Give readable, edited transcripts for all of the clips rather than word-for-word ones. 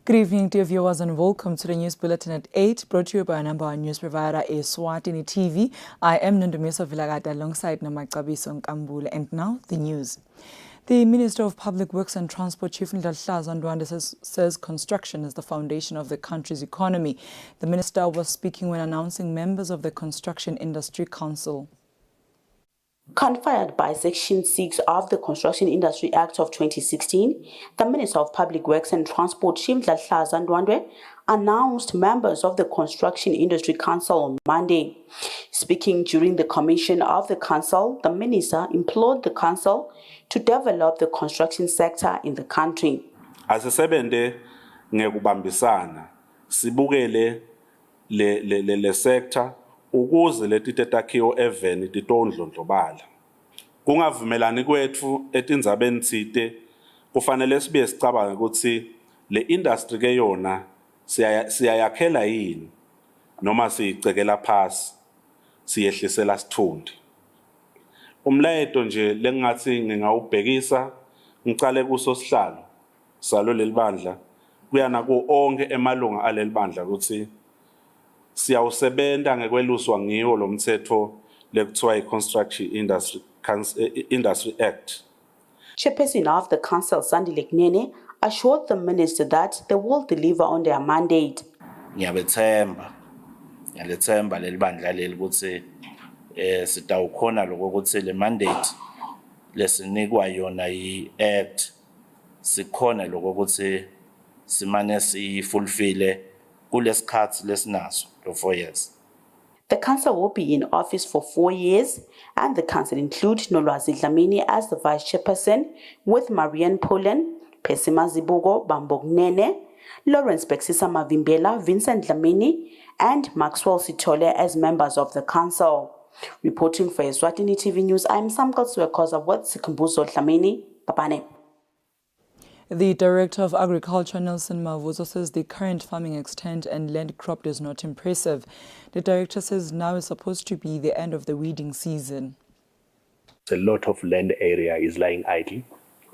Good evening, dear viewers, and welcome to the News Bulletin at 8, brought to you by our number one news provider, Eswatini TV. I am Nondumiso Vilagata alongside Namakabiso Nkambule, and now the news. The Minister of Public Works and Transport, Chief Ndlahlaza Ndwande, says construction is the foundation of the country's economy. The minister was speaking when announcing members of the Construction Industry Council. Conferred by Section 6 of the Construction Industry Act of 2016, the Minister of Public Works and Transport, Chief Ndlahlaza Ndwande, announced members of the Construction Industry Council on Monday. Speaking during the commission of the council, the minister implored the council to develop the construction sector in the country. Asisebende ngekubambisana sibukele le sector ukuze leti tetakhiwo eveni titondlondlobala. Kungavumelani kwethu etindzabeni tsite kufanele sibe sicabanga ukuthi le industry ke yona siyayakhela yini noma siyicekela phasi siyehlisela sithundi. Umlayeto nje lengathi ngingawubhekisa ngicale kuso sihlalo salo lelibandla kuyana ku onke emalunga alelibandla ukuthi siyawusebenta ngekweluswa ngiwo lo mthetho lekuthiwa i-Construction Industry Act. Chairperson of the council, Sandile Kunene, assured the minister that they will deliver on their mandate. Ngiyabethemba lelibandla leli ukuthi sitawukhona lokho ukuthi le mandate lesinikwa yona yi-act sikhona lokho ukuthi simane siyifulfile kulesikhathi lesinaso lo 4 years. The council will be in office for 4 years, and the council includes Nolwazi Dlamini as the vice chairperson, with Marianne Polen, Pesima Zibugo Bambognene, Lawrence Bexisa Mavimbela, Vincent Dlamini, and Maxwell Sitole as members of the council. Reporting for Eswatini TV News, I'm Samkot Suekoza with Sikumbuso Dlamini, Papane. The Director of Agriculture, Nelson Mavuzo, says the current farming extent and land cropped is not impressive. The Director says now is supposed to be the end of the weeding season. A lot of land area is lying idle,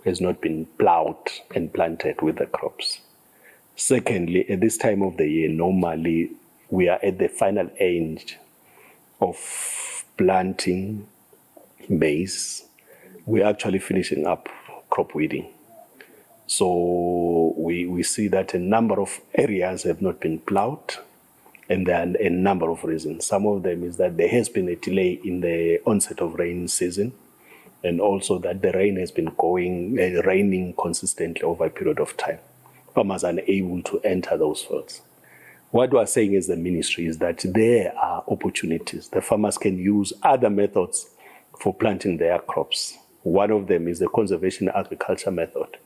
has not been plowed and planted with the crops. Secondly, at this time of the year, normally we are at the final end of planting maize. We're actually finishing up crop weeding. So we see that a number of areas have not been plowed, and there are a number of reasons. Some of them is that there has been a delay in the onset of rain season, and also that the rain has been raining consistently over a period of time. Farmers are unable to enter those fields. What we are saying as the ministry is that there are opportunities. The farmers can use other methods for planting their crops. One of them is the conservation agriculture method,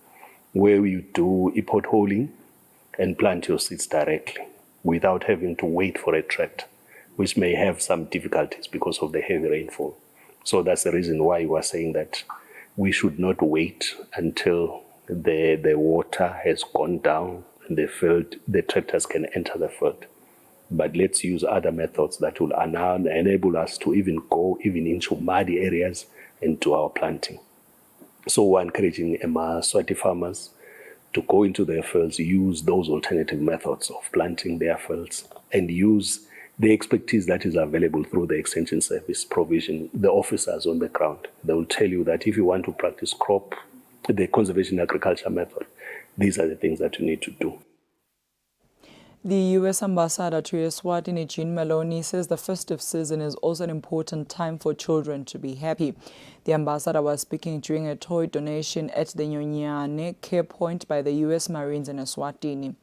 where you do potholing and plant your seeds directly without having to wait for a tractor, which may have some difficulties because of the heavy rainfall. So that's the reason why we are saying that we should not wait until the water has gone down in the field, the tractors can enter the field. But let's use other methods that will enable us to even go into muddy areas and do our planting. So we're encouraging Eswatini farmers to go into their fields, use those alternative methods of planting their fields, and use the expertise that is available through the extension service provision, the officers on the ground. They will tell you that if you want to practice the conservation agriculture method, these are the things that you need to do. The U.S. Ambassador to Eswatini, Jean Maloney, says the festive season is also an important time for children to be happy. The ambassador was speaking during a toy donation at the Nyonyane Care Point by the U.S. Marines in Eswatini.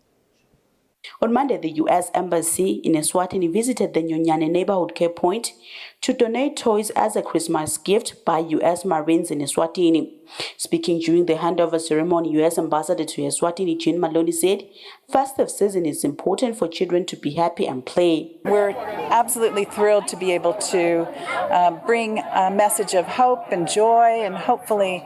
On Monday, the U.S. Embassy in Eswatini visited the Nyonyane Neighborhood Care Point to donate toys as a Christmas gift by U.S. Marines in Eswatini. Speaking during the handover ceremony, U.S. Ambassador to Eswatini, Jean Maloney, said festive season is important for children to be happy and play. We're absolutely thrilled to be able to bring a message of hope and joy and hopefully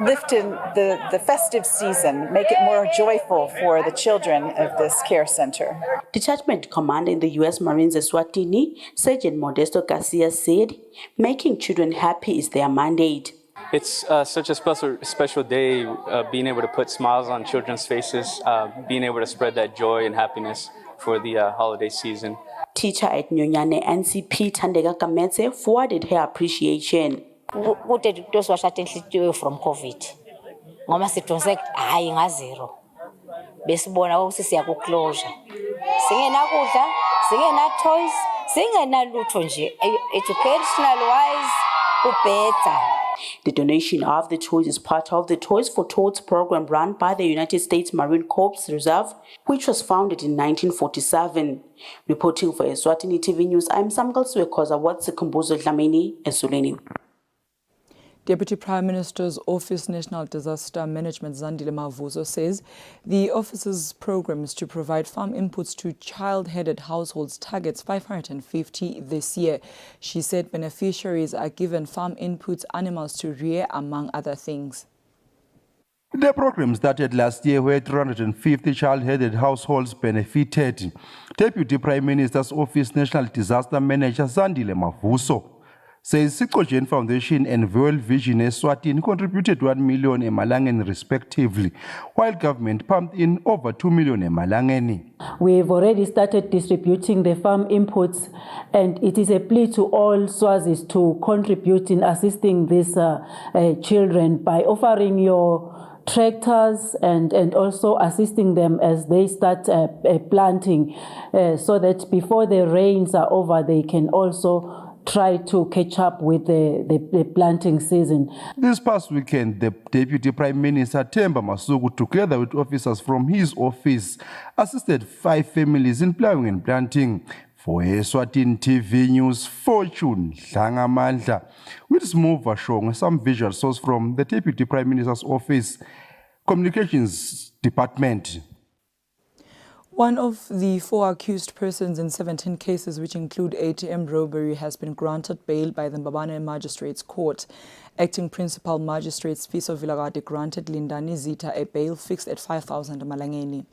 lift in the festive season, make it more joyful for the children of this care center. Detachment Commander in the U.S. Marines Eswatini, Sergeant Modesto Garcia, said making children happy is their mandate. It's such a special day, being able to put smiles on children's faces, being able to spread that joy and happiness for the holiday season. Teacher at Nyonyane NCP Tandega Kametse forwarded her appreciation. Kude toswashatha inhliziyo from COVID. Ngoma sidonse hayi nga0. Besibona ukuthi siya ku closure. Singena kudla, singena toys, singena lutho nje. Educational wise better. The donation of the toys is part of the Toys for Tots program run by the United States Marine Corps Reserve, which was founded in 1947. Reporting for Eswatini TV News, I'm Samgal Swekoza Watsikumbuzo Dlamini, Eswatini. Deputy Prime Minister's Office National Disaster Management Zandile Mavuso says the office's program is to provide farm inputs to child-headed households targets 550 this year. She said beneficiaries are given farm inputs, animals to rear, among other things. The program started last year where 350 child-headed households benefited. Deputy Prime Minister's Office National Disaster Manager Zandile Mavuso says Sikojen Foundation and World Vision Eswatini contributed 1 million emalangeni respectively, while government pumped in over 2 million emalangeni. We've already started distributing the farm inputs, and it is a plea to all Swazis to contribute in assisting these children by offering your tractors and also assisting them as they start planting, so that before the rains are over, they can also try to catch up with the planting season. This past weekend, the Deputy Prime Minister Themba Masuku, together with officers from his office, assisted 5 families in plowing and planting. For Eswatini TV News, Fortune Dlangamandla, with Smooth Vashong, some visual source from the Deputy Prime Minister's Office, Communications Department. One of the 4 accused persons in 17 cases, which include ATM robbery, has been granted bail by the Mbabane Magistrates Court. Acting Principal Magistrate Sfiso Vilagati granted Lindani Zita a bail fixed at 5,000 malangeni.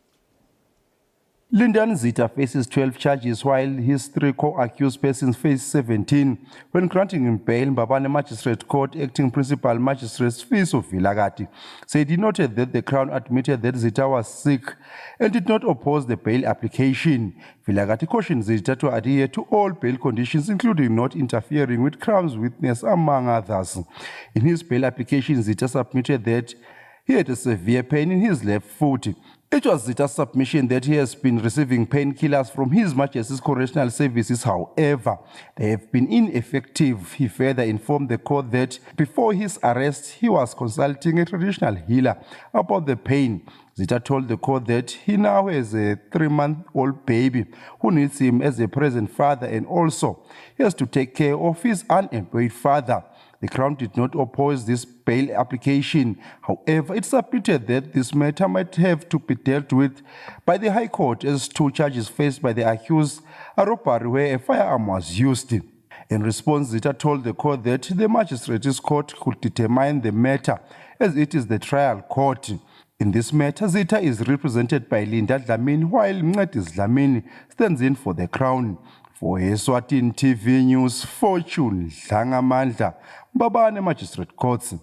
Lindani Zita faces 12 charges, while his 3 co-accused persons face 17. When granting him bail, Mbabane Magistrate Court Acting Principal Magistrate Sfiso Vilagati said he noted that the Crown admitted that Zita was sick and did not oppose the bail application. Vilagati cautioned Zita to adhere to all bail conditions, including not interfering with Crown's witness, among others. In his bail application, Zita submitted that he had a severe pain in his left foot. It was Zita's submission that he has been receiving painkillers from His Majesty's Correctional Services. However, they have been ineffective. He further informed the court that before his arrest, he was consulting a traditional healer about the pain. Zita told the court that he now has a 3-month-old baby who needs him as a present father, and also he has to take care of his unemployed father. The Crown did not oppose this bail application. However, it submitted that this matter might have to be dealt with by the High Court, as 2 charges faced by the accused are robbery where a firearm was used. In response, Zita told the court that the Magistrates Court could determine the matter, as it is the trial court. In this matter, Zita is represented by Linda Dlamini, while Mncedisi Dlamini stands in for the Crown. For Eswatini TV News, Fortune Dlangamandla, Mbabane Magistrate Courts.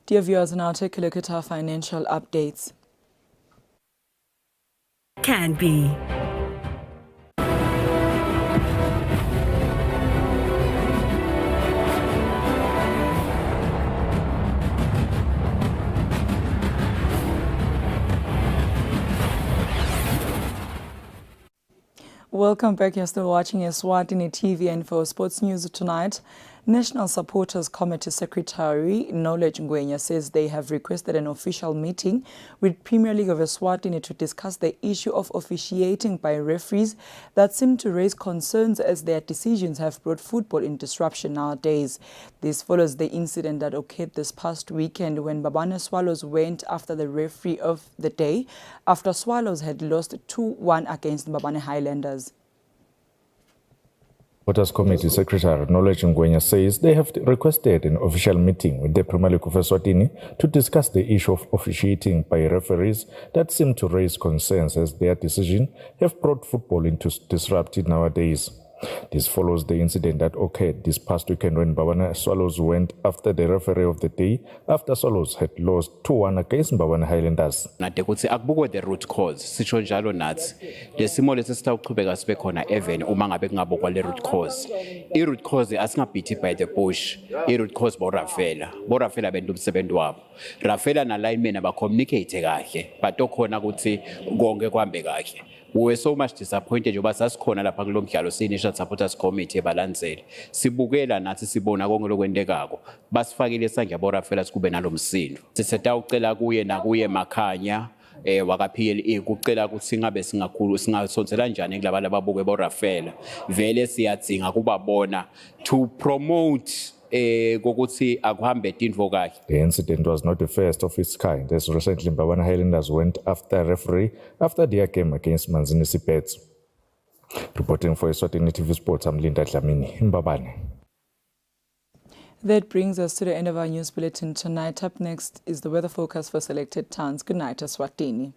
Dear viewers, now take a look at our financial updates. Can be. Welcome back. You're still watching Eswatini TV, and for sports news tonight, National Supporters Committee Secretary Knowledge Ngwenya says they have requested an official meeting with Premier League of Eswatini to discuss the issue of officiating by referees that seem to raise concerns, as their decisions have brought football in disruption nowadays. This follows the incident that occurred this past weekend when Mbabane Swallows went after the referee of the day after Swallows had lost 2-1 against Mbabane Highlanders. Supporters Committee Secretary Knowledge Ngwenya says they have requested an official meeting with the Premier League of Eswatini to discuss the issue of officiating by referees that seem to raise concerns, as their decision have brought football into disruption nowadays. This follows the incident that occurred this past weekend when Mbabane Swallows went after the referee of the day after Swallows had lost 2-1 against Mbabane Highlanders. Ngade ukuthi akubukwe the root cause sisho njalo nathi lesimo lesi sitawuqhubeka sibe khona even uma ngabe kungabukwa le root cause. I root cause asingabhithi by the bush. I root cause bo Rafaela benza umsebenzi wabo. Rafaela na lineman abacommunicate kahle but okhona ukuthi konke kuhambe kahle. We were so much disappointed ngoba sasikhona lapha kulomdlalo sinisha supporters committee ebalandzele sibukela nathi sibona konke lokwendekako basifakile isandla bo Rafaela sikube nalomsindo sisatawucela kuye nakuye Makhanya waka PLE kucela ukuthi ngabe singasonsela kanjani kulabo ababuke bo Rafaela vele siyadzinga kubabona to promote kokuthi akuhambe indvo kahle. The incident was not the first of its kind, as recently Mbabane Highlanders went after a referee after their game against Manzini Sipets. Reporting for Eswatini TV Sports, I'm Linda Dlamini, Mbabane. That brings us to the end of our news bulletin tonight. Up next is the weather forecast for selected towns. Good night, Eswatini.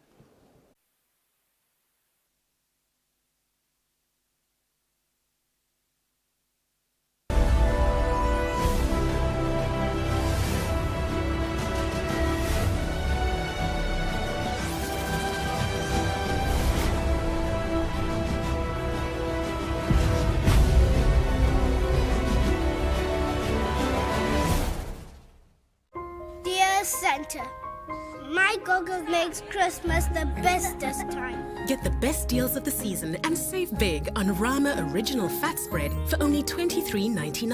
Santa, my Gogo makes Christmas the bestest time. Get the best deals of the season and save big on Rama Original Fat Spread for only $23.99.